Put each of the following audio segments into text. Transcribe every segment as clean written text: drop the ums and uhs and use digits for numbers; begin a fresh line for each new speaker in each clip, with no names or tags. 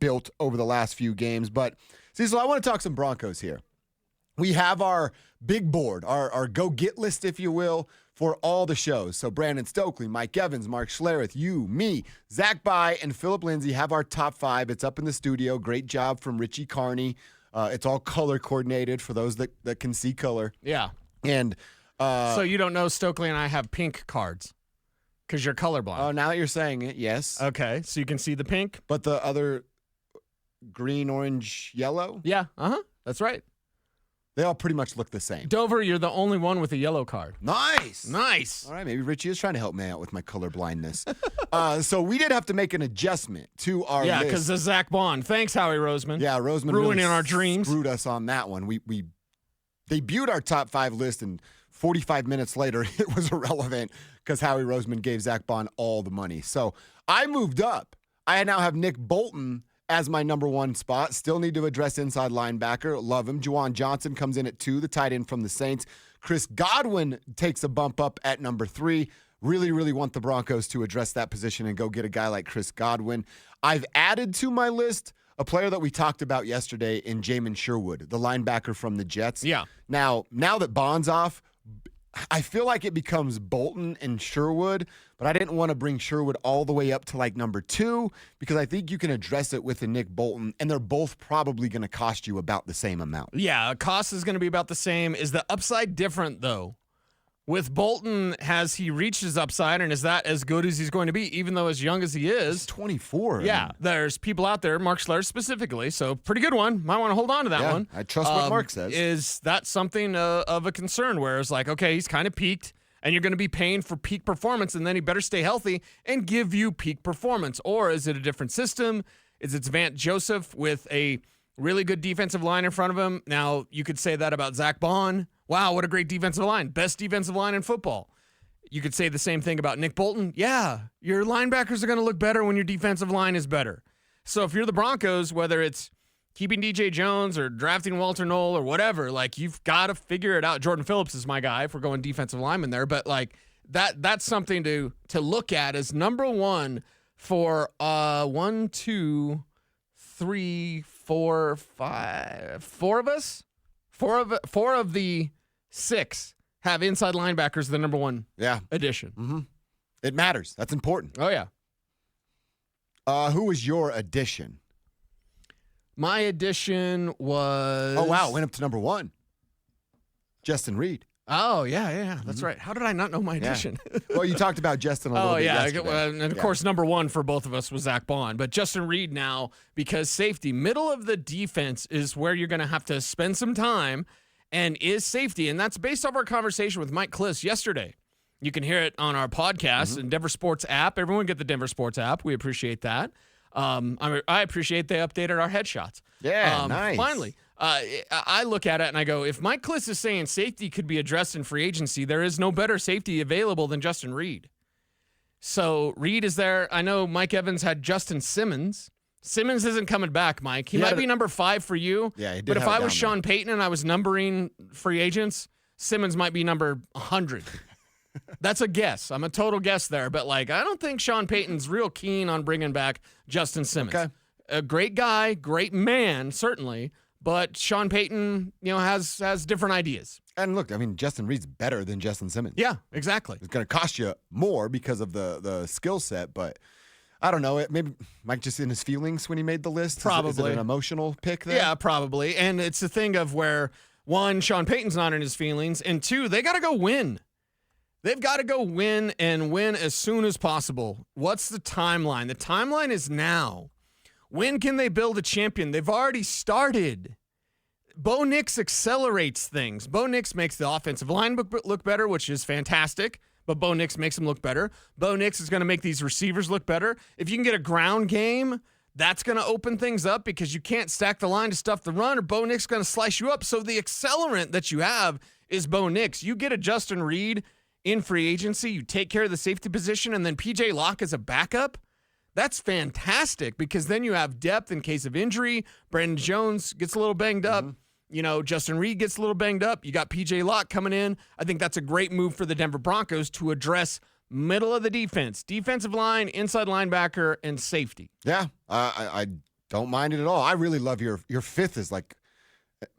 built over the last few games. But, Cecil, I want to talk some Broncos here. We have our big board, our go-get list, if you will, for all the shows. So Brandon Stokely, Mike Evans, Mark Schlereth, you, me, Zach By, and Philip Lindsay have our top 5. It's up in the studio. Great job from Richie Carney. It's all color coordinated for those that can see color.
Yeah.
And
so you don't know Stokely and I have pink cards because you're colorblind.
Oh, now that you're saying it, yes.
Okay, so you can see the pink.
But the other green, orange, yellow?
Yeah, that's right.
They all pretty much look the same.
Dover, you're the only one with a yellow card.
Nice.
Nice.
All right, maybe Richie is trying to help me out with my color blindness. So we did have to make an adjustment to our list.
Yeah, because of Zach Bond. Thanks, Howie Roseman.
Yeah, Roseman
ruining
really
our dreams.
Screwed us on that one. We debuted our top 5 list, and 45 minutes later, it was irrelevant because Howie Roseman gave Zach Bond all the money. So I moved up. I now have Nick Bolton as my number 1 spot. Still need to address inside linebacker. Love him. Juwan Johnson comes in at 2, the tight end from the Saints. Chris Godwin takes a bump up at number 3. Really, really want the Broncos to address that position and go get a guy like Chris Godwin. I've added to my list a player that we talked about yesterday in Jamin Sherwood, the linebacker from the Jets.
Yeah.
Now that Bond's off, I feel like it becomes Bolton and Sherwood, but I didn't want to bring Sherwood all the way up to like number 2 because I think you can address it with a Nick Bolton, and they're both probably going to cost you about the same amount.
Yeah, cost is going to be about the same. Is the upside different, though? With Bolton, has he reached his upside, and is that as good as he's going to be, even though as young as he is?
He's 24.
Yeah, there's people out there, Mark Schlereth specifically, so pretty good one. Might want to hold on to that one.
I trust what Mark says.
Is that something of a concern where it's like, okay, he's kind of peaked, and you're going to be paying for peak performance, and then he better stay healthy and give you peak performance? Or is it a different system? Is it Vance Joseph with a really good defensive line in front of him? Now, you could say that about Zach Bond. Wow, what a great defensive line. Best defensive line in football. You could say the same thing about Nick Bolton. Yeah, your linebackers are going to look better when your defensive line is better. So if you're the Broncos, whether it's keeping DJ Jones or drafting Walter Knoll or whatever, like, you've got to figure it out. Jordan Phillips is my guy if we're going defensive lineman there. But, like, that's something to look at as number 1 for 1, 2, 3, 4, 5, 4 of us? 4 of the 6 have inside linebackers the number 1 addition.
Mm-hmm. It matters. That's important.
Oh, yeah.
Who was your addition?
My addition was...
Oh, wow. Went up to number 1. Justin Reed.
Oh, yeah. That's right. How did I not know my addition?
Well, you talked about Justin a little bit yesterday.
And of course, number 1 for both of us was Zach Bond. But Justin Reed now, because safety, middle of the defense is where you're going to have to spend some time, and is safety. And that's based off our conversation with Mike Kliss yesterday. You can hear it on our podcast and Denver Sports app. Everyone get the Denver Sports app. We appreciate that. I appreciate they updated our headshots.
Yeah, nice.
Finally. I look at it and I go, if Mike Kliss is saying safety could be addressed in free agency, there is no better safety available than Justin Reed. So Reed is there. I know Mike Evans had Justin Simmons. Simmons isn't coming back, Mike. He might be number 5 for you.
Yeah, he did.
But if I was
Sean
Sean Payton and I was numbering free agents, Simmons might be number 100. That's a guess. I'm a total guess there. But, like, I don't think Sean Payton's real keen on bringing back Justin Simmons.
Okay.
A great guy, great man, certainly. But Sean Payton, has different ideas.
And look, I mean, Justin Reed's better than Justin Simmons.
Yeah, exactly.
It's going to cost you more because of the skill set, but I don't know. Maybe Mike just in his feelings when he made the list.
Probably.
Is it an emotional pick there?
Yeah, probably. And it's the thing of where, 1, Sean Payton's not in his feelings, and 2, they got to go win. They've got to go win and win as soon as possible. What's the timeline? The timeline is now. When can they build a champion? They've already started. Bo Nix accelerates things. Bo Nix makes the offensive line look better, which is fantastic, but Bo Nix makes them look better. Bo Nix is going to make these receivers look better. If you can get a ground game, that's going to open things up because you can't stack the line to stuff the run, or Bo Nix is going to slice you up. So the accelerant that you have is Bo Nix. You get a Justin Reed in free agency, you take care of the safety position, and then P.J. Locke as a backup. That's fantastic because then you have depth in case of injury. Brandon Jones gets a little banged up. Justin Reed gets a little banged up. You got P.J. Locke coming in. I think that's a great move for the Denver Broncos to address middle of the defense, defensive line, inside linebacker, and safety.
Yeah, I Don't mind it at all. I really love your fifth is like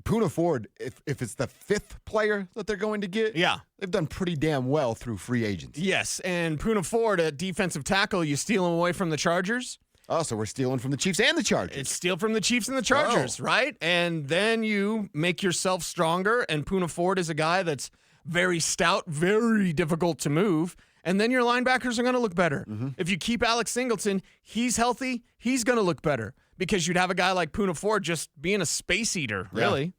Poona Ford. If it's the fifth player that they're going to get,
Yeah.
they've done pretty damn well through free agents.
Yes, and Poona Ford at defensive tackle, you steal him away from the Chargers.
Oh, so we're stealing from the Chiefs and the Chargers.
It's steal from the Chiefs and the Chargers, right? And then you make yourself stronger, and Poona Ford is a guy that's very stout, very difficult to move, and then your linebackers are going to look better. If you keep Alex Singleton, he's healthy, he's going to look better because you'd have a guy like Poona Ford just being a space eater, really.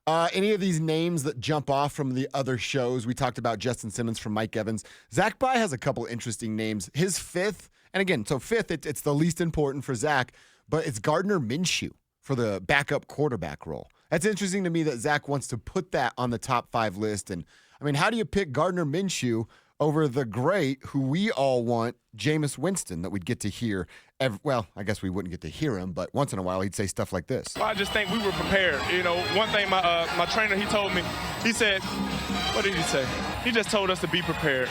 Any of these names that jump off from the other shows? We talked about Justin Simmons from Mike Evans. Zach Bye has a couple interesting names. His fifth, and again, so fifth, it's the least important for Zach, but it's Gardner Minshew for the backup quarterback role. That's interesting to me that Zach wants to put that on the top 5 list. And I mean, how do you pick Gardner Minshew over the great, who we all want, Jameis Winston, that we'd get to hear? Well, I guess we wouldn't get to hear him, but once in a while he'd say stuff like this.
I just think we were prepared. You know, one thing my trainer, he told me, he said, what did he say? He just told us to be prepared.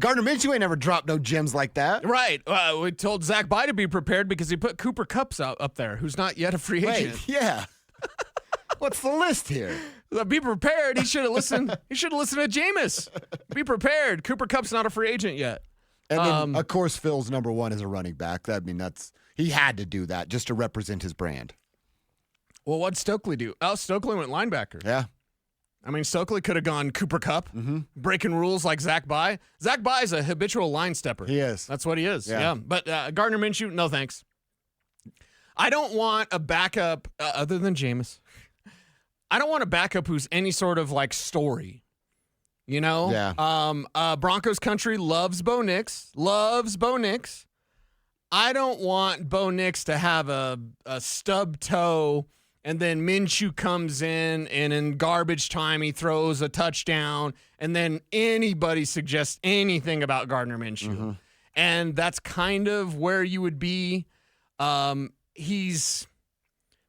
Gardner Minshew ain't never dropped no gems like that.
Right. We told Zach Bye to be prepared because he put Cooper Kupp's up there, who's not yet a free agent.
Wait, yeah. What's the list here?
Be prepared. He should have listened. He should have listened to Jameis. Be prepared. Cooper Kupp's not a free agent yet.
And then, of course, Phil's number 1 is a running back. He had to do that just to represent his brand.
Well, what'd Stokely do? Oh, Stokely went linebacker.
Yeah.
I mean, Stokely could have gone Cooper Kupp, breaking rules like Zach Bye. Zach Bye is a habitual line stepper.
He is.
That's what he is. Yeah. But Gardner Minshew, no thanks. I don't want a backup other than Jameis. I don't want a backup who's any sort of like story. You know?
Yeah.
Broncos country loves Bo Nix. Loves Bo Nix. I don't want Bo Nix to have a stub toe and then Minshew comes in and in garbage time he throws a touchdown and then anybody suggests anything about Gardner Minshew. And that's kind of where you would be. He's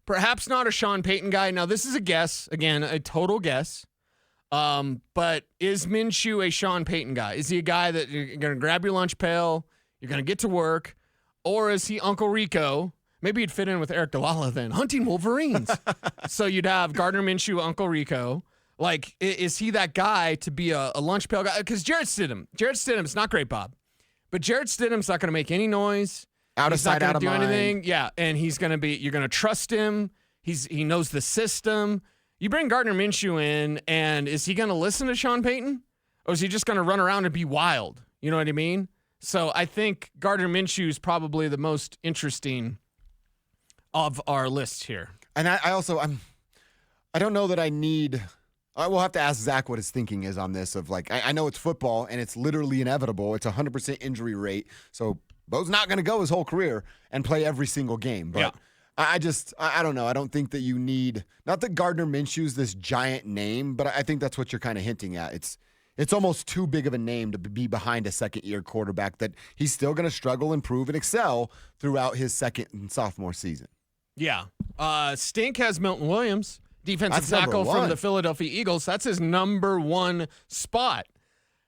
perhaps not a Sean Payton guy. Now, this is a guess. Again, a total guess. But is Minshew a Sean Payton guy? Is he a guy that you're going to grab your lunch pail, you're going to get to work, or is he Uncle Rico? Maybe he'd fit in with Eric Dalala then, hunting Wolverines. So you'd have Gardner Minshew, Uncle Rico. Like, is he that guy to be a lunch pail guy? Because Jarrett Stidham's not great, Bob. But Jarrett Stidham's not going to make any noise.
Out of sight, out of mind.
He's not going to do anything. Yeah, and he's going to be, you're going to trust him. He knows the system. You bring Gardner Minshew in, and is he going to listen to Sean Payton? Or is he just going to run around and be wild? You know what I mean? So I think Gardner Minshew is probably the most interesting of our list here.
And I don't know that I need. I will have to ask Zach what his thinking is on this. Of like, I know it's football and it's literally inevitable. It's 100% injury rate. So Bo's not going to go his whole career and play every single game. But I don't know. I don't think that you need. Not that Gardner Minshew's this giant name, but I think that's what you're kind of hinting at. It's almost too big of a name to be behind a second-year quarterback that he's still going to struggle, improve, and excel throughout his second and sophomore season.
Yeah. Stink has Milton Williams, defensive tackle from the Philadelphia Eagles. That's his number 1 spot.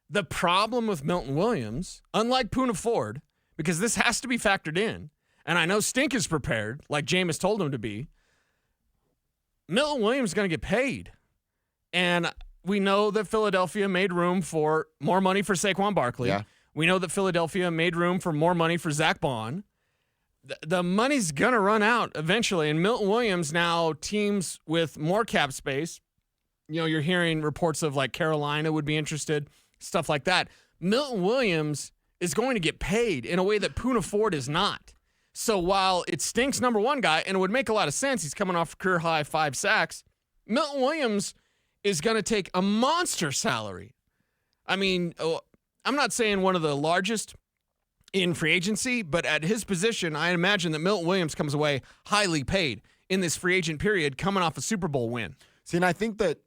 The problem with Milton Williams, unlike Poona Ford, because this has to be factored in, and I know Stink is prepared, like Jameis told him to be, Milton Williams is going to get paid. And we know that Philadelphia made room for more money for Saquon Barkley.
Yeah.
We know that Philadelphia made room for more money for Zach Bond. The money's going to run out eventually. And Milton Williams now teams with more cap space. You know, you're hearing reports of like Carolina would be interested, stuff like that. Milton Williams is going to get paid in a way that Poona Ford is not. So while it Stink's number 1 guy, and it would make a lot of sense, he's coming off a career high 5 sacks, Milton Williams is going to take a monster salary. I mean, I'm not saying one of the largest in free agency, but at his position, I imagine that Milton Williams comes away highly paid in this free agent period coming off a Super Bowl win.
See, and I think that,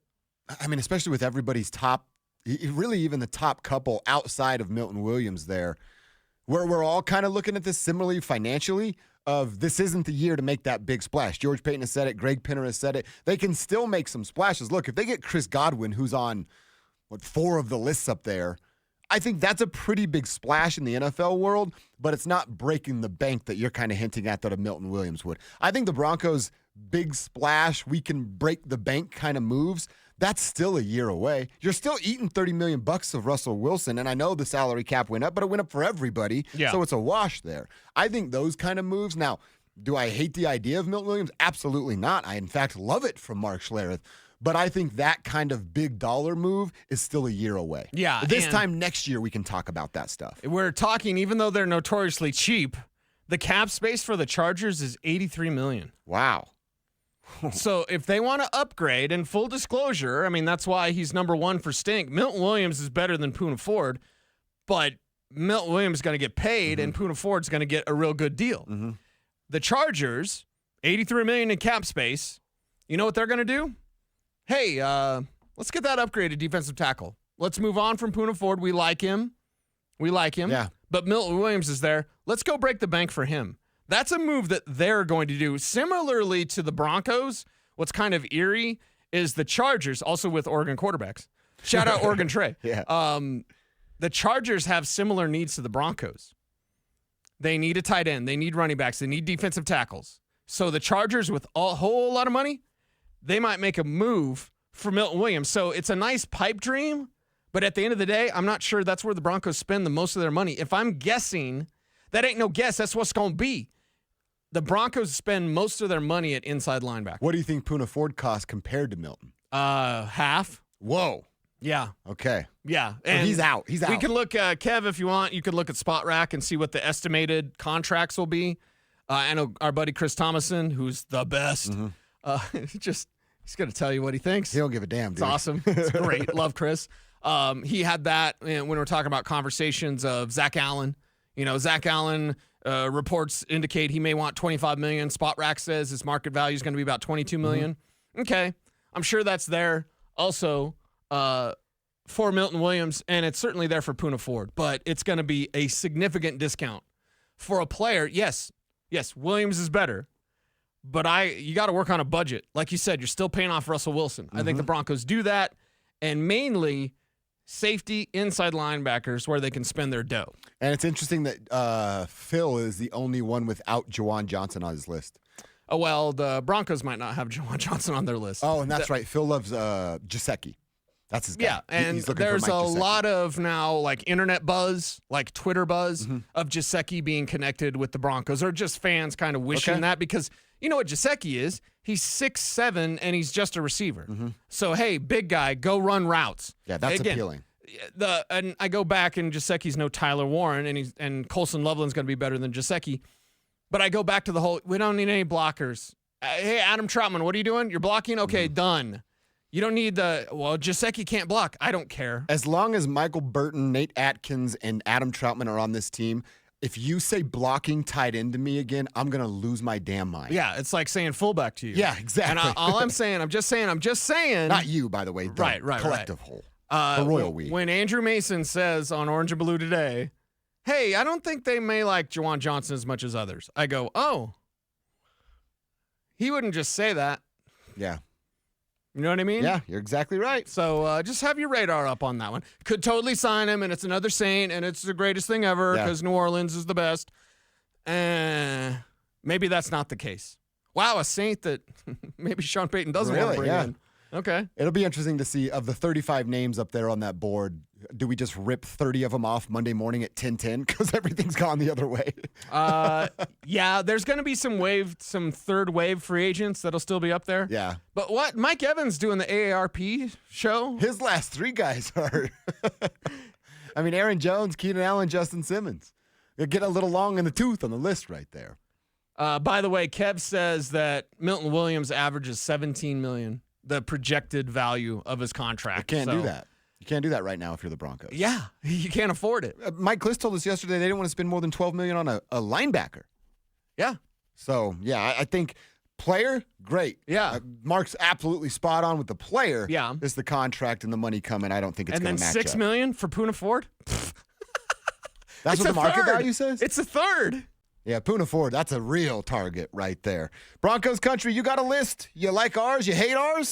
I mean, especially with everybody's top, really even the top couple outside of Milton Williams there, where we're all kind of looking at this similarly financially of this isn't the year to make that big splash. George Paton has said it. Greg Pinner has said it. They can still make some splashes. Look, if they get Chris Godwin, who's on, 4 of the lists up there, I think that's a pretty big splash in the NFL world, but it's not breaking the bank that you're kind of hinting at that a Milton Williams would. I think the Broncos' big splash, we can break the bank kind of moves, that's still a year away. You're still eating $30 million of Russell Wilson, and I know the salary cap went up, but it went up for everybody, so it's a wash there. I think those kind of moves. Now, do I hate the idea of Milton Williams? Absolutely not. I, in fact, love it from Mark Schlereth. But I think that kind of big dollar move is still a year away.
Yeah.
This time next year, we can talk about that stuff.
We're talking, even though they're notoriously cheap, the cap space for the Chargers is $83 million.
Wow.
So if they want to upgrade, and full disclosure, I mean, that's why he's number one for stink. Milton Williams is better than Poona Ford, but Milton Williams is going to get paid, and Poona Ford's going to get a real good deal. The Chargers, $83 million in cap space. You know what they're going to do? Hey, let's get that upgraded defensive tackle. Let's move on from Poona Ford. We like him.
Yeah.
But Milton Williams is there. Let's go break the bank for him. That's a move that they're going to do. Similarly to the Broncos, what's kind of eerie is the Chargers, also with Oregon quarterbacks. Shout out Oregon Trey.
Yeah.
The Chargers have similar needs to the Broncos. They need a tight end. They need running backs. They need defensive tackles. So the Chargers, with a whole lot of money, they might make a move for Milton Williams. So it's a nice pipe dream, but at the end of the day, I'm not sure that's where the Broncos spend the most of their money. If I'm guessing, that ain't no guess. That's what's going to be. The Broncos spend most of their money at inside linebacker.
What do you think Poona Ford costs compared to Milton?
Half.
Whoa.
Yeah.
Okay.
Yeah.
So
And
he's out. He's out.
we can look, Kev, if you want, you could look at Spot Rack and see what the estimated contracts will be. I know our buddy Chris Thomason, who's the best, he's going to tell you what he thinks.
He don't give a damn, dude.
It's awesome. It's great. Love Chris. He had that when we were talking about conversations of Zach Allen. You know, Zach Allen reports indicate he may want $25 million. Spot Rack says his market value is going to be about $22 million. Okay. I'm sure that's there also for Milton Williams, and it's certainly there for Poona Ford, but it's going to be a significant discount for a player. Yes, Williams is better, but you got to work on a budget. Like you said, you're still paying off Russell Wilson. I think the Broncos do that, and mainly safety inside linebackers where they can spend their dough.
And it's interesting that Phil is the only one without Juwan Johnson on his list.
Oh, well, the Broncos might not have Juwan Johnson on their list.
Oh, and that's right. Phil loves Gesicki. That's his guy.
Yeah, and
He's looking
there's
for
a
Mike Gesicki.
lot of now like internet buzz, like Twitter buzz of Gesicki being connected with the Broncos, or just fans kind of wishing that, because you know what Gesicki is? He's 6'7", and he's just a receiver. So, hey, big guy, go run routes.
Yeah, that's
Again,
appealing.
And I go back, and Gesicki's no Tyler Warren, and Colson Loveland's going to be better than Gesicki. But I go back to the whole, we don't need any blockers. Hey, Adam Troutman, what are you doing? You're blocking? Okay, done. You don't need Gesicki can't block. I don't care.
As long as Michael Burton, Nate Atkins, and Adam Troutman are on this team, if you say blocking tight end to me again, I'm going to lose my damn mind.
Yeah, it's like saying fullback to you.
Yeah, exactly.
And all I'm saying.
Not you, by the way. The
Right.
collective whole. The royal we.
When Andrew Mason says on Orange and Blue today, hey, I don't think they may like Juwan Johnson as much as others. I go, oh. He wouldn't just say that.
Yeah.
You know what I mean?
Yeah, you're exactly right.
So just have your radar up on that one. Could totally sign him, and it's another Saint, and it's the greatest thing ever because New Orleans is the best. Maybe that's not the case. Wow, a Saint that maybe Sean Payton doesn't want to bring in. Okay.
It'll be interesting to see, of the 35 names up there on that board, do we just rip 30 of them off Monday morning at 10:10 because everything's gone the other way?
Yeah, there's going to be some third wave free agents that'll still be up there.
Yeah.
But what? Mike Evans doing the AARP show?
His last three guys are, I mean, Aaron Jones, Keenan Allen, Justin Simmons. They're getting a little long in the tooth on the list right there.
By the way, Kev says that Milton Williams averages $17 million, the projected value of his contract.
You can't do that. You can't do that right now if you're the Broncos.
Yeah, you can't afford it.
Mike Kliss told us yesterday they didn't want to spend more than $12 million on a linebacker.
Yeah.
So, yeah, I think player, great.
Yeah.
Mark's absolutely spot on with the player.
Yeah.
It's the contract and the money coming. I don't think it's going to match up.
And then $6 million for Poona Ford?
That's what the market value says?
It's a third.
Yeah, Poona Ford, that's a real target right there. Broncos country, you got a list? You like ours? You hate ours?